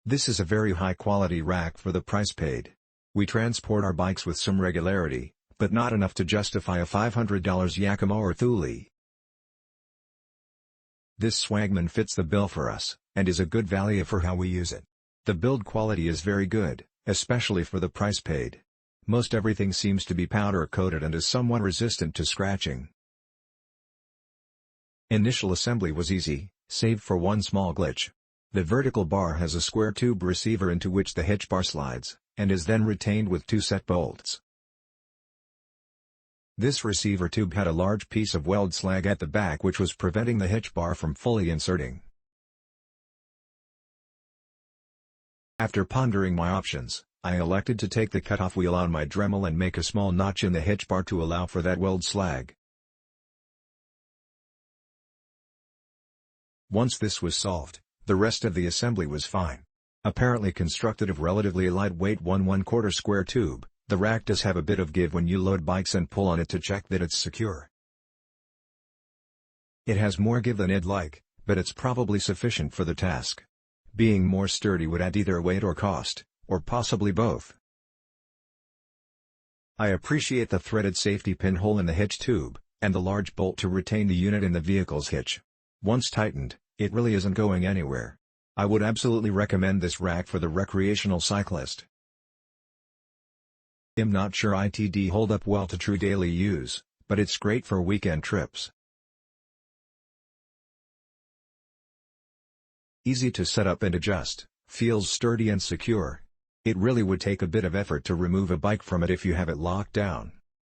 This is a very high quality rack for the price paid. We transport our bikes with some regularity, but not enough to justify a $500 Yakima or Thule. This Swagman fits the bill for us, and is a good value for how we use it. The build quality is very good, especially for the price paid. Most everything seems to be powder coated and is somewhat resistant to scratching. Initial assembly was easy, save for one small glitch. The vertical bar has a square tube receiver into which the hitch bar slides, and is then retained with two set bolts. This receiver tube had a large piece of weld slag at the back which was preventing the hitch bar from fully inserting. After pondering my options, I elected to take the cutoff wheel on my Dremel and make a small notch in the hitch bar to allow for that weld slag. Once this was solved, the rest of the assembly was fine. Apparently constructed of relatively lightweight 1/4 square tube, the rack does have a bit of give when you load bikes and pull on it to check that it's secure. It has more give than I'd like, but it's probably sufficient for the task. Being more sturdy would add either weight or cost, or possibly both. I appreciate the threaded safety pinhole in the hitch tube, and the large bolt to retain the unit in the vehicle's hitch. Once tightened, it really isn't going anywhere. I would absolutely recommend this rack for the recreational cyclist. I'm not sure it'd hold up well to true daily use, but it's great for weekend trips. Easy to set up and adjust, feels sturdy and secure. It really would take a bit of effort to remove a bike from it if you have it locked down.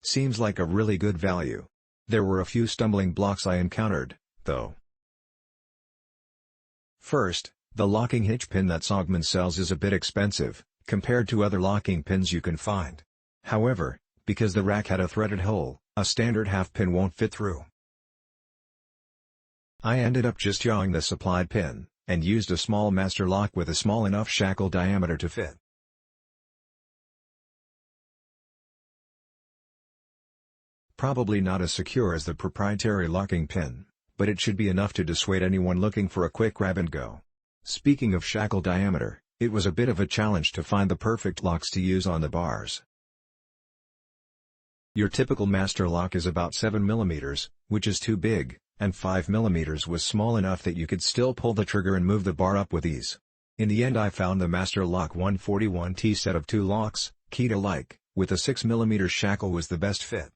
Seems like a really good value. There were a few stumbling blocks I encountered, though. First, the locking hitch pin that Swagman sells is a bit expensive, compared to other locking pins you can find. However, because the rack had a threaded hole, a standard half pin won't fit through. I ended up just yawing the supplied pin, and used a small master lock with a small enough shackle diameter to fit. Probably not as secure as the proprietary locking pin, but it should be enough to dissuade anyone looking for a quick grab and go. Speaking of shackle diameter, it was a bit of a challenge to find the perfect locks to use on the bars. Your typical master lock is about 7 mm, which is too big, and 5 mm was small enough that you could still pull the trigger and move the bar up with ease. In the end I found the Master Lock 141T set of 2 locks, keyed alike, with a 6 mm shackle was the best fit.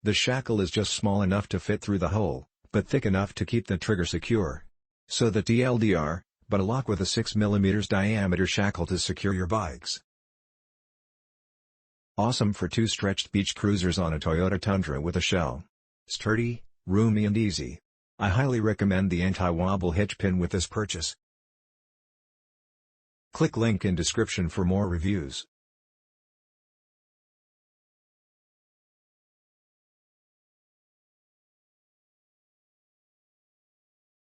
The shackle is just small enough to fit through the hole, but thick enough to keep the trigger secure. So the TLDR, but a lock with a 6 mm diameter shackle to secure your bikes. Awesome for 2 stretched beach cruisers on a Toyota Tundra with a shell. Sturdy, roomy and easy. I highly recommend the anti-wobble hitch pin with this purchase. Click link in description for more reviews.